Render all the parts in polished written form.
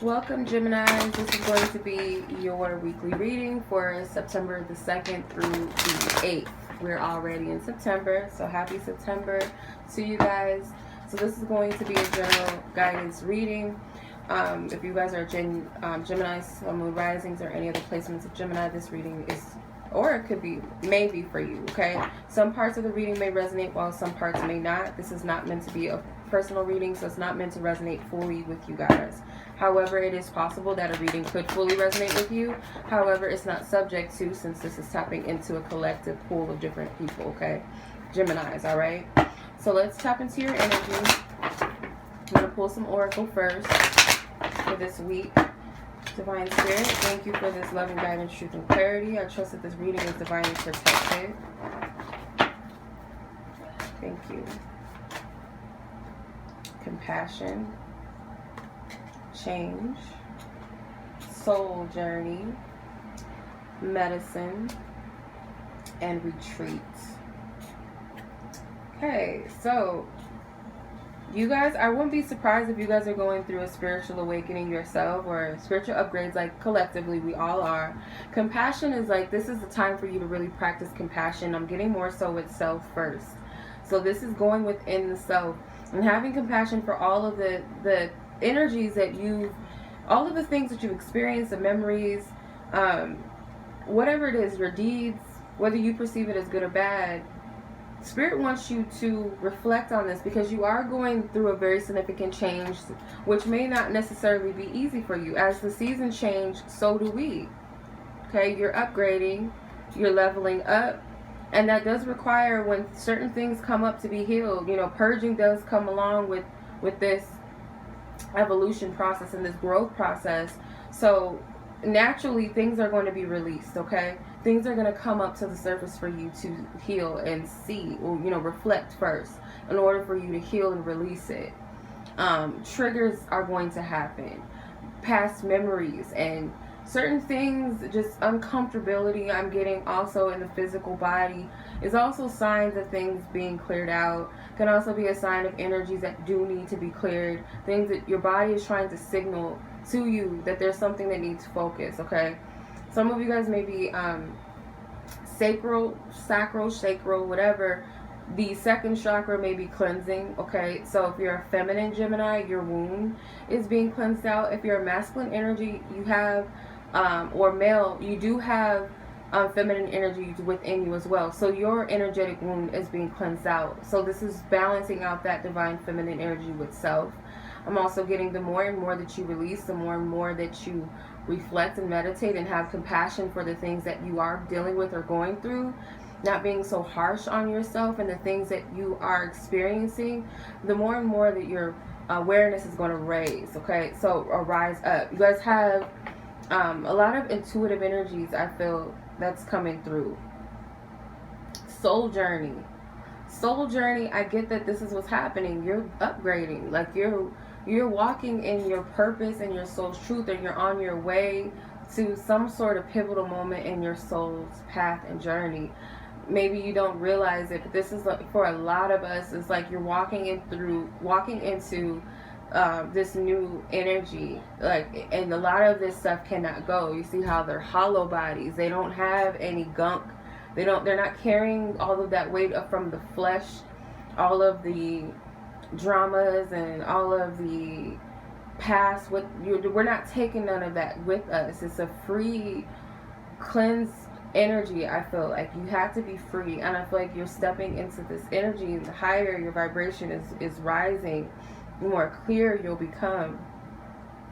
Welcome, Gemini. This is going to be your weekly reading for September the 2nd through the 8th. We're already in September, so happy September to you guys. So this is going to be a general guidance reading. If you guys are Gemini, Sun, Moon, Risings, or any other placements of Gemini, this reading is, or it could be, maybe for you, okay? Some parts of the reading may resonate while some parts may not. This is not meant to be a personal reading, so it's not meant to resonate fully with you guys. However, it is possible that a reading could fully resonate with you. However, it's not subject to, since this is tapping into a collective pool of different people, okay? Geminis, all right? So let's tap into your energy. I'm going to pull some oracle first for this week. Divine Spirit, thank you for this loving guidance, truth, and clarity. I trust that this reading is divinely protected. Thank you. Compassion, change, soul journey, medicine, and retreat. Okay, so you guys, I wouldn't be surprised if you guys are going through a spiritual awakening yourself or spiritual upgrades, like collectively we all are. Compassion is like, this is the time for you to really practice compassion. I'm getting more so with self first. So this is going within the self and having compassion for all of the energies that all of the things that you've experienced, the memories, whatever it is, your deeds, whether you perceive it as good or bad. Spirit wants you to reflect on this because you are going through a very significant change, which may not necessarily be easy for you. As the seasons change, so do we. Okay, you're upgrading, you're leveling up, and that does require, when certain things come up to be healed, you know, purging does come along with this evolution process and this growth process. So naturally things are going to be released, okay? Things are going to come up to the surface for you to heal and see, or, you know, reflect first in order for you to heal and release it. Triggers are going to happen. Past memories and certain things, just uncomfortability I'm getting also in the physical body is also signs of things being cleared out. Can also be a sign of energies that do need to be cleared. Things that your body is trying to signal to you that there's something that needs focus, okay? Some of you guys may be sacral, whatever. The second chakra may be cleansing, okay? So if you're a feminine Gemini, your womb is being cleansed out. If you're a masculine energy, you have, or male, you do have feminine energy within you as well. So your energetic womb is being cleansed out. So this is balancing out that divine feminine energy with self. I'm also getting the more and more that you release, the more and more that you reflect and meditate and have compassion for the things that you are dealing with or going through, not being so harsh on yourself and the things that you are experiencing, the more and more that your awareness is going to raise, okay? So, or rise up. You guys have a lot of intuitive energies, I feel, that's coming through. Soul journey. Soul journey, I get that this is what's happening. You're upgrading. Like you're walking in your purpose and your soul's truth, and you're on your way to some sort of pivotal moment in your soul's path and journey. Maybe you don't realize it, but this is like, for a lot of us, it's like you're walking into this new energy, like, and a lot of this stuff cannot go. You see how they're hollow bodies. They don't have any gunk. They're not carrying all of that weight up from the flesh, all of the dramas and all of the past. We're not taking none of that with us. It's a free, cleansed energy. I feel like you have to be free, and I feel like you're stepping into this energy, and the higher your vibration is rising, the more clear you'll become.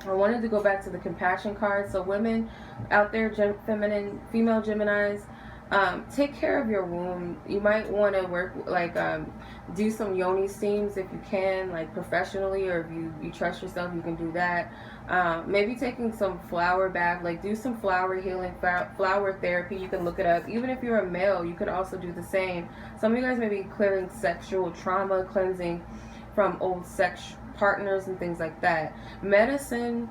I wanted to go back to the compassion card. So women out there, female Geminis, take care of your womb. You might want to work, like, do some yoni steams if you can, like professionally, or if you trust yourself, you can do that. Maybe taking some flower bath, like do some flower healing, flower therapy. You can look it up. Even if you're a male, you could also do the same. Some of you guys may be clearing sexual trauma, cleansing from old sex partners and things like that. Medicine.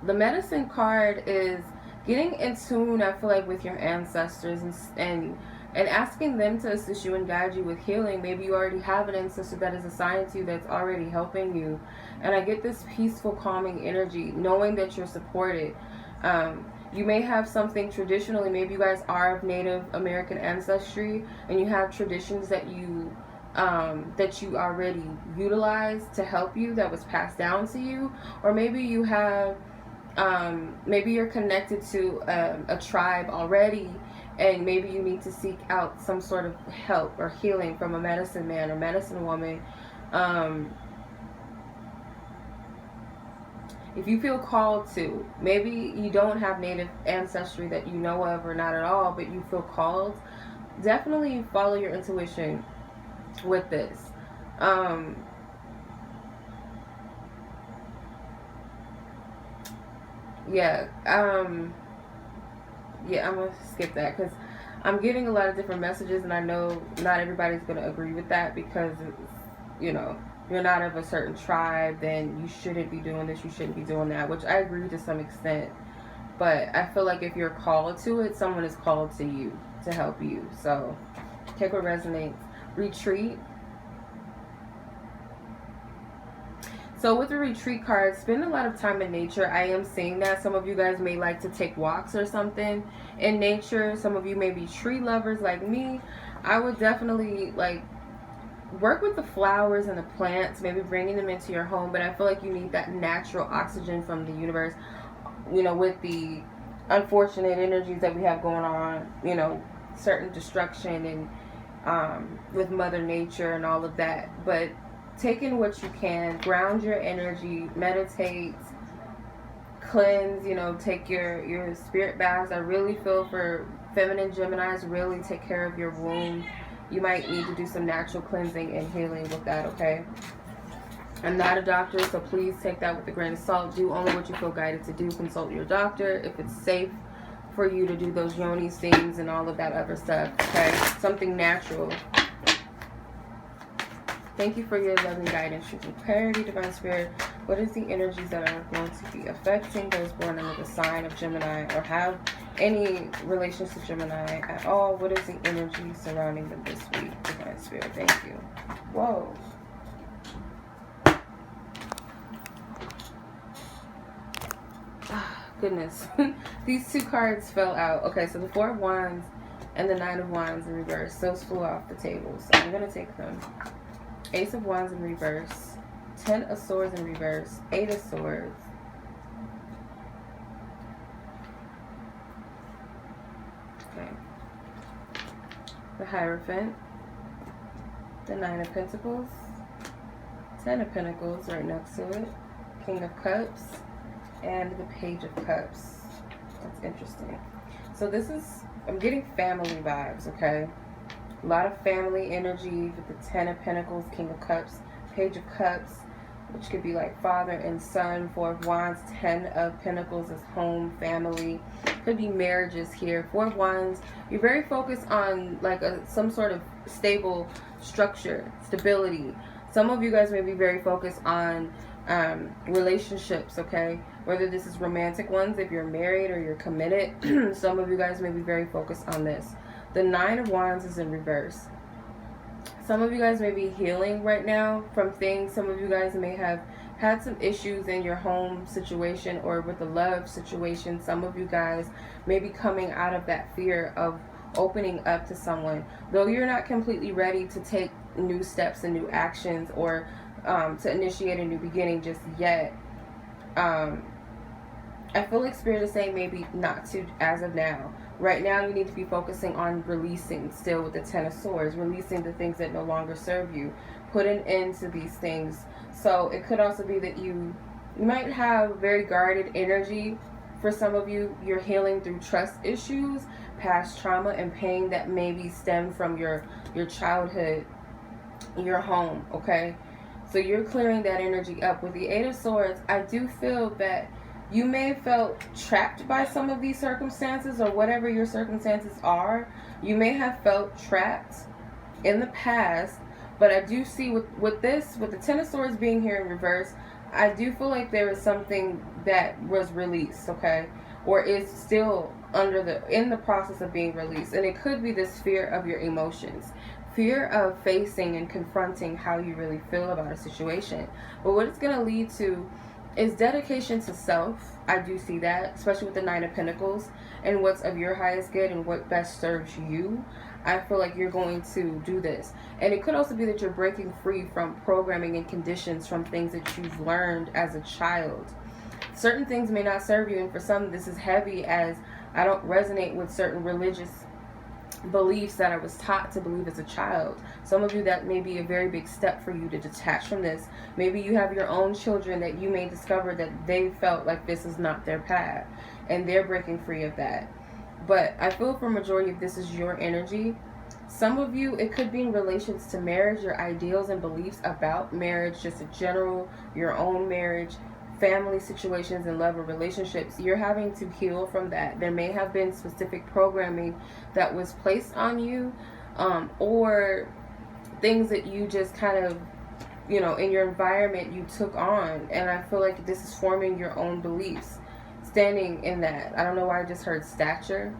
The medicine card is getting in tune, I feel like, with your ancestors and and asking them to assist you and guide you with healing. Maybe you already have an ancestor that is assigned to you that's already helping you. And I get this peaceful, calming energy, knowing that you're supported. You may have something traditionally, maybe you guys are of Native American ancestry, and you have traditions that you already utilize to help you, that was passed down to you. Or maybe you have, maybe you're connected to a tribe already, and maybe you need to seek out some sort of help or healing from a medicine man or medicine woman. If you feel called to, maybe you don't have Native ancestry that you know of or not at all, but you feel called, definitely follow your intuition with this. Yeah, I'm gonna skip that because I'm getting a lot of different messages, and I know not everybody's gonna agree with that because it's, you're not of a certain tribe, then you shouldn't be doing this, you shouldn't be doing that, which I agree to some extent. But I feel like if you're called to it, someone is called to you to help you. So take what resonates. Retreat. So with the retreat card, spend a lot of time in nature. I am seeing that. Some of you guys may like to take walks or something in nature. Some of you may be tree lovers like me. I would definitely work with the flowers and the plants, maybe bringing them into your home. But I feel like you need that natural oxygen from the universe, with the unfortunate energies that we have going on, certain destruction and with Mother Nature and all of that. But take in what you can, ground your energy, meditate, cleanse, take your spirit baths. I really feel for feminine Geminis, really take care of your womb. You might need to do some natural cleansing and healing with that, okay? I'm not a doctor, so please take that with a grain of salt. Do only what you feel guided to do. Consult your doctor if it's safe for you to do those yoni things and all of that other stuff, okay? Something natural. Thank you for your loving guidance, truth and clarity, divine spirit. What is the energies that are going to be affecting those born under the sign of Gemini or have any relations to Gemini at all? What is the energy surrounding them this week, divine spirit? Thank you. Whoa. Goodness. These two cards fell out. Okay, so the Four of Wands and the Nine of Wands in reverse. Those flew off the table, so I'm going to take them. Ace of Wands in reverse, 10 of Swords in reverse, 8 of Swords, okay, the Hierophant, the 9 of Pentacles, 10 of Pentacles right next to it, King of Cups, and the Page of Cups. That's interesting. So this is, I'm getting family vibes, okay? A lot of family energy with the 10 of Pentacles, King of Cups, Page of Cups, which could be like father and son. 4 of Wands, 10 of Pentacles is home, family. Could be marriages here. 4 of Wands, you're very focused on some sort of stable structure, stability. Some of you guys may be very focused on relationships, okay? Whether this is romantic ones, if you're married or you're committed. Some of you guys may be very focused on this. The 9 of Wands is in reverse. Some of you guys may be healing right now from things. Some of you guys may have had some issues in your home situation or with a love situation. Some of you guys may be coming out of that fear of opening up to someone. Though you're not completely ready to take new steps and new actions or to initiate a new beginning just yet. I feel like Spirit is saying maybe not to as of now. Right now you need to be focusing on releasing still with the 10 of Swords, releasing the things that no longer serve you, put an end to these things. So it could also be that you might have very guarded energy. For some of you, you're healing through trust issues, past trauma and pain that maybe stem from your childhood, your home, okay? So you're clearing that energy up. With the 8 of Swords, I do feel that you may have felt trapped by some of these circumstances or whatever your circumstances are. You may have felt trapped in the past, but I do see with the 10 of Swords being here in reverse, I do feel like there is something that was released, okay? Or is still in the process of being released. And it could be this fear of your emotions, fear of facing and confronting how you really feel about a situation. But what it's going to lead to is dedication to self. I do see that, especially with the Nine of Pentacles, and what's of your highest good and what best serves you. I feel like you're going to do this. And it could also be that you're breaking free from programming and conditions from things that you've learned as a child. Certain things may not serve you, and for some this is heavy, as I don't resonate with certain religious beliefs that I was taught to believe as a child. Some of you, that may be a very big step for you to detach from this. Maybe you have your own children that you may discover that they felt like this is not their path, and they're breaking free of that. But I feel for majority of this is your energy. Some of you, it could be in relations to marriage, your ideals and beliefs about marriage, just in general, your own marriage, family situations, and love or relationships. You're having to heal from that. There may have been specific programming that was placed on you, or things that you just kind of, you know, in your environment you took on. And I feel like this is forming your own beliefs, standing in that. I don't know why I just heard stature.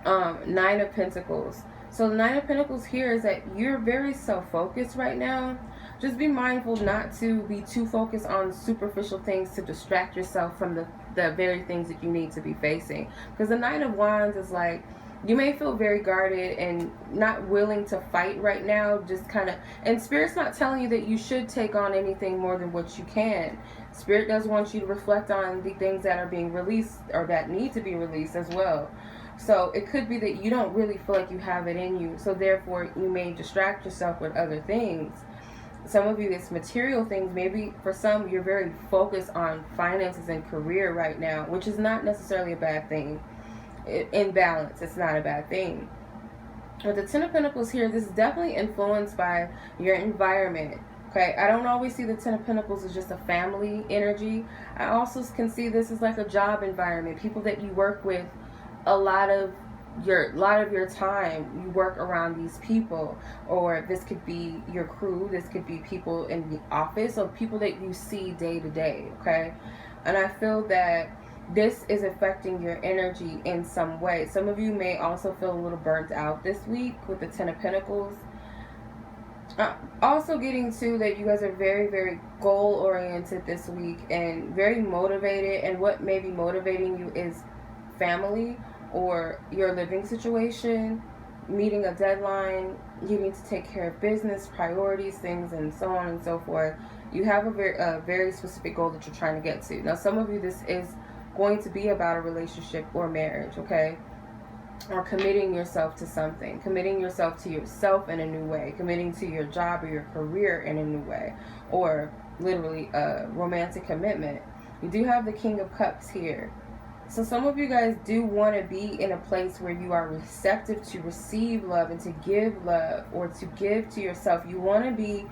Nine of Pentacles. So the Nine of Pentacles here is that you're very self-focused right now. Just be mindful not to be too focused on superficial things to distract yourself from the very things that you need to be facing. Because the Nine of Wands is like, you may feel very guarded and not willing to fight right now. Just kind of, and Spirit's not telling you that you should take on anything more than what you can. Spirit does want you to reflect on the things that are being released or that need to be released as well. So it could be that you don't really feel like you have it in you. So therefore you may distract yourself with other things. Some of you, it's material things. Maybe for some, you're very focused on finances and career right now, which is not necessarily a bad thing. In balance, it's not a bad thing. With the Ten of Pentacles here, this is definitely influenced by your environment. Okay, I don't always see the Ten of Pentacles as just a family energy. I also can see this as like a job environment. People that you work with, a lot of your time you work around these people, or this could be your crew, this could be people in the office, or people that you see day to day. Okay, and I feel that this is affecting your energy in some way. Some of you may also feel a little burnt out this week with the Ten of Pentacles. Also getting to that you guys are very, very goal oriented this week and very motivated, and what may be motivating you is family or your living situation, meeting a deadline, you need to take care of business, priorities, things, and so on and so forth. You have a very specific goal that you're trying to get to. Now, some of you, this is going to be about a relationship or marriage, okay? Or committing yourself to something, committing yourself to yourself in a new way, committing to your job or your career in a new way, or literally a romantic commitment. You do have the King of Cups here. So some of you guys do want to be in a place where you are receptive to receive love and to give love, or to give to yourself. You want to be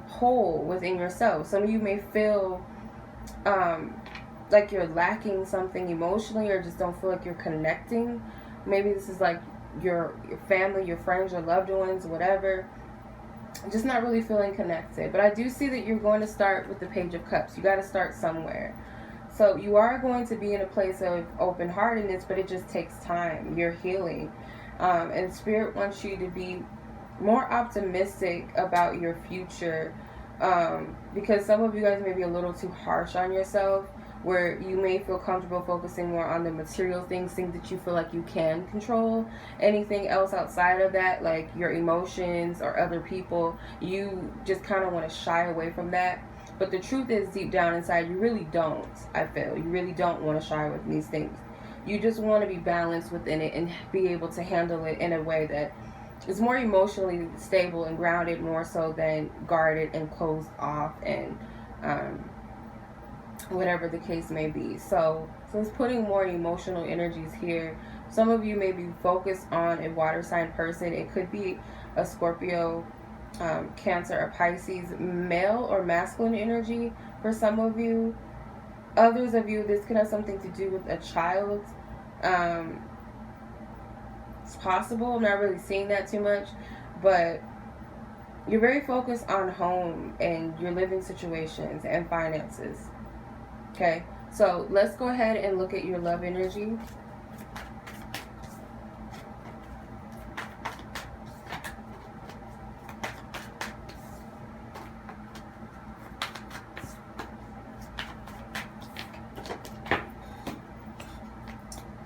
whole within yourself. Some of you may feel like you're lacking something emotionally, or just don't feel like you're connecting. Maybe this is like your family, your friends, your loved ones, whatever. Just not really feeling connected. But I do see that you're going to start with the Page of Cups. You got to start somewhere. So you are going to be in a place of open-heartedness, but it just takes time. You're healing. And Spirit wants you to be more optimistic about your future, because some of you guys may be a little too harsh on yourself, where you may feel comfortable focusing more on the material things that you feel like you can control. Anything else outside of that, like your emotions or other people, you just kind of want to shy away from that. But the truth is, deep down inside, you really don't. I feel you really don't want to shy away from these things. You just want to be balanced within it and be able to handle it in a way that is more emotionally stable and grounded, more so than guarded and closed off and whatever the case may be. So it's putting more emotional energies here. Some of you may be focused on a water sign person. It could be a Scorpio, Cancer, or Pisces, male or masculine energy for some of you. Others of you, this could have something to do with a child. It's possible. I'm not really seeing that too much, but you're very focused on home and your living situations and finances. Okay, so let's go ahead and look at your love energy.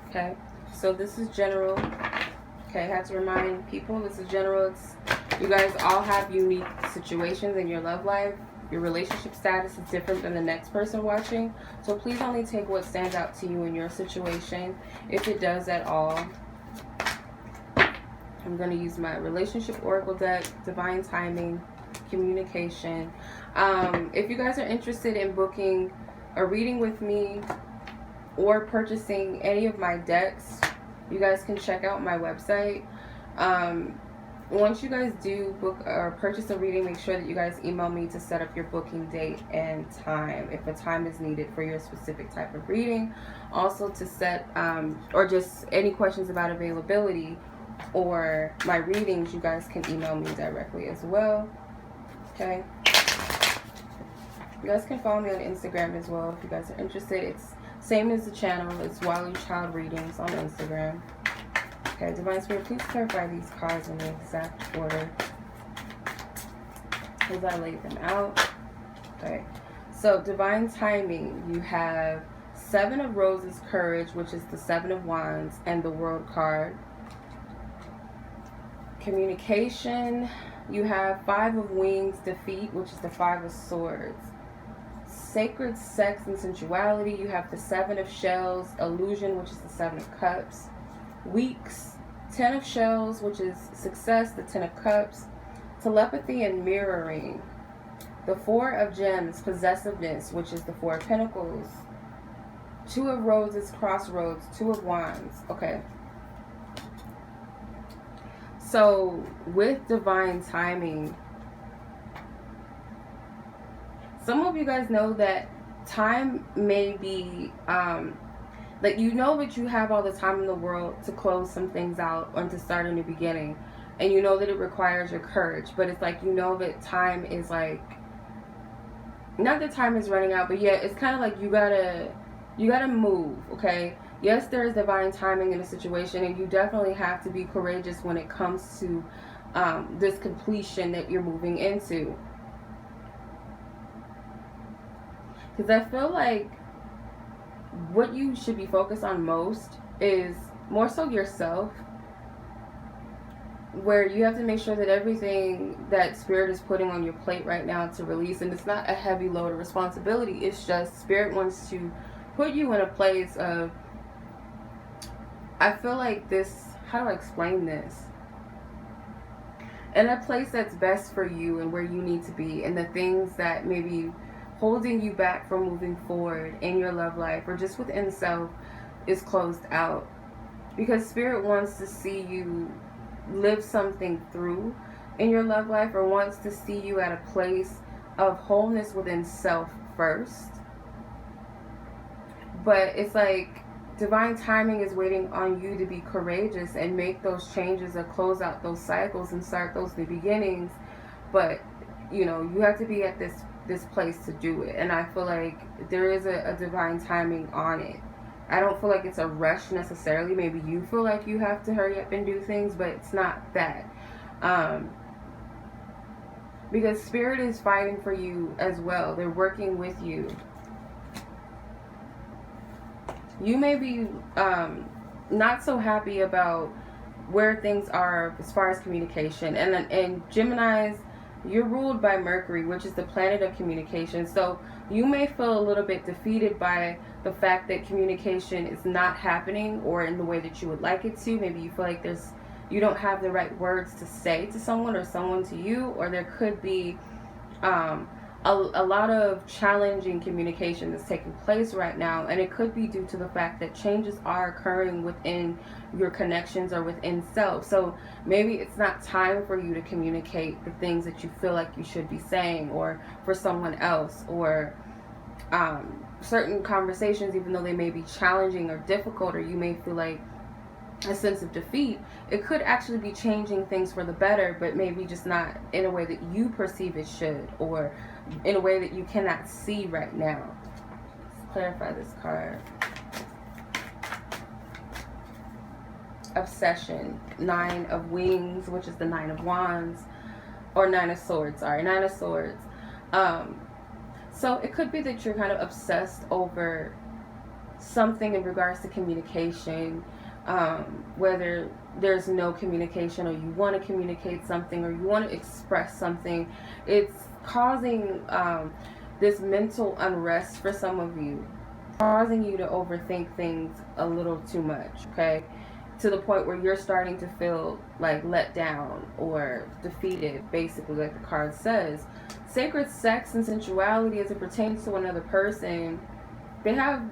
Okay, so this is general. Okay, I had to remind people this is general. You guys all have unique situations in your love life. Your relationship status is different than the next person watching. So please only take what stands out to you in your situation, if it does at all. I'm going to use my relationship oracle deck, divine timing, communication. If you guys are interested in booking a reading with me or purchasing any of my decks, you guys can check out my website. Once you guys do book or purchase a reading, make sure that you guys email me to set up your booking date and time, if a time is needed for your specific type of reading. Also to set, or just any questions about availability or my readings, you guys can email me directly as well. Okay. You guys can follow me on Instagram as well if you guys are interested. It's same as the channel. It's Walu Child Readings on Instagram. Okay, Divine Spirit, please clarify these cards in the exact order as I lay them out. Okay, so Divine Timing, you have 7 of Roses, Courage, which is the 7 of Wands, and the World card. Communication, you have 5 of Wings, Defeat, which is the 5 of Swords. Sacred Sex and Sensuality, you have the 7 of Shells, Illusion, which is the 7 of Cups. Weeks, 10 of Shells, which is Success, the 10 of Cups. Telepathy and Mirroring, the 4 of Gems, Possessiveness, which is the 4 of Pentacles. 2 of Roses, Crossroads, 2 of Wands. Okay. So with Divine Timing, some of you guys know that time may be, like, you know that you have all the time in the world to close some things out and to start a new beginning. And you know that it requires your courage. But it's like, you know that time is like, not that time is running out, but yeah, it's kind of like you gotta move, okay? Yes, there is divine timing in a situation, and you definitely have to be courageous when it comes to this completion that you're moving into. Because I feel like what you should be focused on most is more so yourself, where you have to make sure that everything that Spirit is putting on your plate right now to release, and it's not a heavy load of responsibility, it's just Spirit wants to put you in a place of, I feel like this, how do I explain this? In a place that's best for you and where you need to be, and the things that may be holding you back from moving forward in your love life or just within self is closed out. Because Spirit wants to see you live something through in your love life, or wants to see you at a place of wholeness within self first. But it's like divine timing is waiting on you to be courageous and make those changes or close out those cycles and start those new beginnings. But you know, you have to be at this place to do it, and I feel like there is a divine timing on it. I don't feel like it's a rush necessarily. Maybe you feel like you have to hurry up and do things, but it's not that. Because Spirit is fighting for you as well. They're working with you. You may be not so happy about where things are as far as communication. And Geminis, you're ruled by Mercury, which is the planet of communication. So you may feel a little bit defeated by the fact that communication is not happening or in the way that you would like it to. Maybe you feel like you don't have the right words to say to someone or someone to you, or there could be a lot of challenging communication that's taking place right now, and it could be due to the fact that changes are occurring within your connections or within self. So maybe it's not time for you to communicate the things that you feel like you should be saying, or for someone else, or certain conversations, even though they may be challenging or difficult, or you may feel like a sense of defeat, it could actually be changing things for the better, but maybe just not in a way that you perceive it should, or in a way that you cannot see right now. Let's clarify this card. Obsession, 9 of Wings, which is the 9 of Wands, or 9 of Swords, sorry, 9 of Swords. So it could be that you're kind of obsessed over something in regards to communication, whether there's no communication or you want to communicate something or you want to express something. It's causing this mental unrest for some of you, causing you to overthink things a little too much, okay? To the point where you're starting to feel like let down or defeated, basically, like the card says. Sacred sex and sensuality as it pertains to another person, they have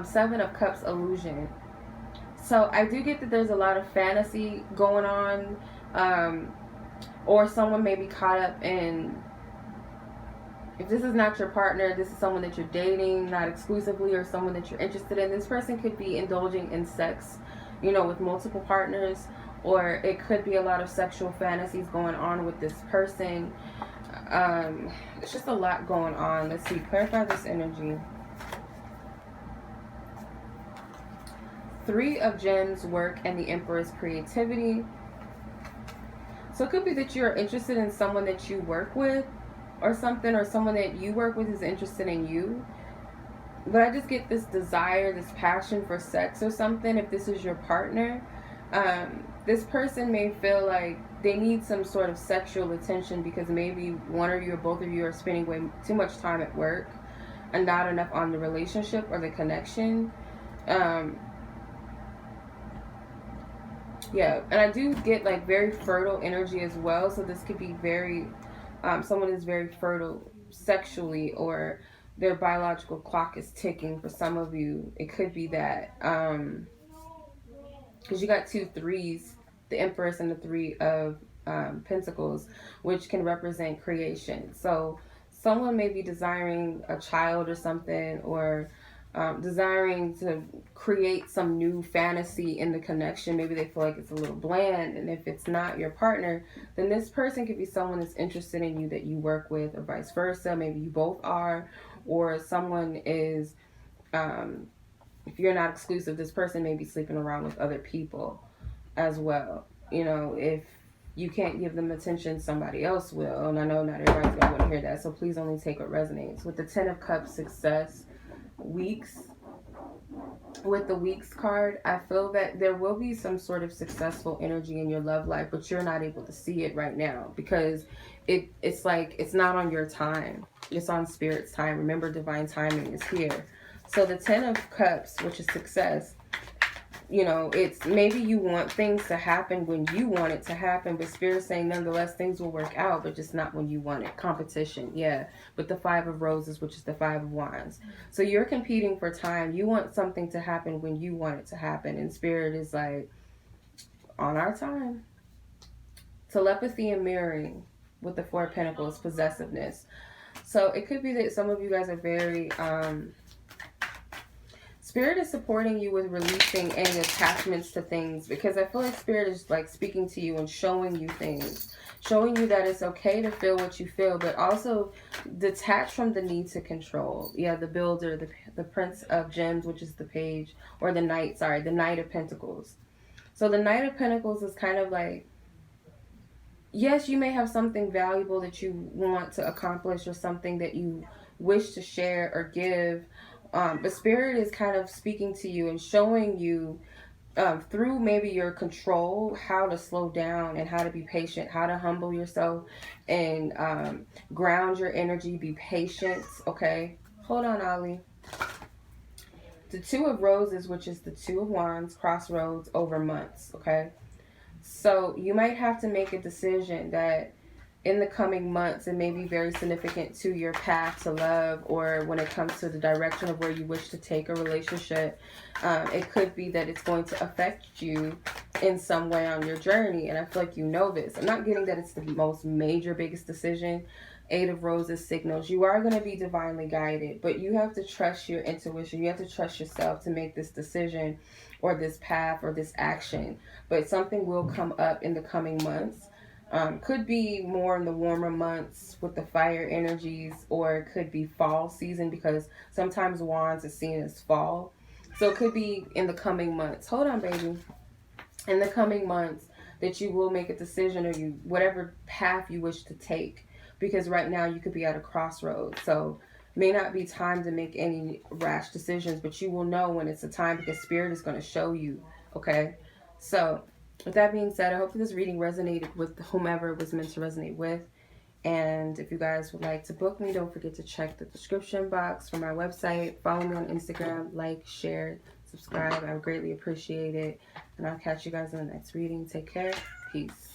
Seven of Cups illusion. So I do get that there's a lot of fantasy going on, or someone may be caught up in, if this is not your partner, this is someone that you're dating, not exclusively, or someone that you're interested in. This person could be indulging in sex, you know, with multiple partners, or it could be a lot of sexual fantasies going on with this person. It's just a lot going on. Let's see, clarify this energy. Three of Gems, work, and the Emperor's creativity. So it could be that you're interested in someone that you work with or something, or someone that you work with is interested in you. But I just get this desire, this passion for sex or something. If this is your partner, this person may feel like they need some sort of sexual attention because maybe one of you or both of you are spending way too much time at work and not enough on the relationship or the connection. Yeah, and I do get like very fertile energy as well. So this could be very, someone is very fertile sexually, or their biological clock is ticking for some of you. It could be that. Because you got two threes, the Empress and the Three of Pentacles, which can represent creation. So someone may be desiring a child or something, or desiring to create some new fantasy in the connection. Maybe they feel like it's a little bland, and if it's not your partner, then this person could be someone that's interested in you that you work with, or vice versa. Maybe you both are, or someone is, if you're not exclusive, this person may be sleeping around with other people as well. You know, if you can't give them attention, somebody else will. And I know not everybody's going to want to hear that, so please only take what resonates. With the Ten of Cups, success, weeks. With the Weeks card, I feel that there will be some sort of successful energy in your love life, but you're not able to see it right now because it's like it's not on your time. It's on Spirit's time. Remember, divine timing is here. So the Ten of Cups, which is success, you know, it's maybe you want things to happen when you want it to happen, but Spirit's saying nonetheless things will work out, but just not when you want it. Competition, yeah. With the Five of Roses, which is the Five of Wands. So you're competing for time. You want something to happen when you want it to happen, and Spirit is like, on our time. Telepathy and mirroring with the Four of Pentacles, possessiveness. So it could be that some of you guys are very... Spirit is supporting you with releasing any attachments to things, because I feel like Spirit is like speaking to you and showing you things, showing you that it's okay to feel what you feel, but also detach from the need to control. Yeah, the Builder, the Prince of Gems, which is the Page, or the Knight, sorry, the Knight of Pentacles. So the Knight of Pentacles is kind of like, yes, you may have something valuable that you want to accomplish or something that you wish to share or give, but Spirit is kind of speaking to you and showing you through maybe your control how to slow down and how to be patient, how to humble yourself and ground your energy, be patient, okay? Hold on, Ali. The Two of Roses, which is the Two of Wands, crossroads over months, okay? So you might have to make a decision that in the coming months, it may be very significant to your path to love, or when it comes to the direction of where you wish to take a relationship. It could be that it's going to affect you in some way on your journey, and I feel like you know this. I'm not getting that it's the most major, biggest decision. Eight of Roses signals you are going to be divinely guided, but you have to trust your intuition. You have to trust yourself to make this decision or this path or this action. But something will come up in the coming months. Could be more in the warmer months with the fire energies, or it could be fall season, because sometimes Wands is seen as fall. So it could be in the coming months. Hold on, baby. In the coming months that you will make a decision, or you whatever path you wish to take, because right now you could be at a crossroads. So may not be time to make any rash decisions, but you will know when it's a time because Spirit is going to show you. Okay, so with that being said, I hope this reading resonated with whomever it was meant to resonate with. And if you guys would like to book me, don't forget to check the description box for my website. Follow me on Instagram, like, share, subscribe. I would greatly appreciate it. And I'll catch you guys in the next reading. Take care. Peace.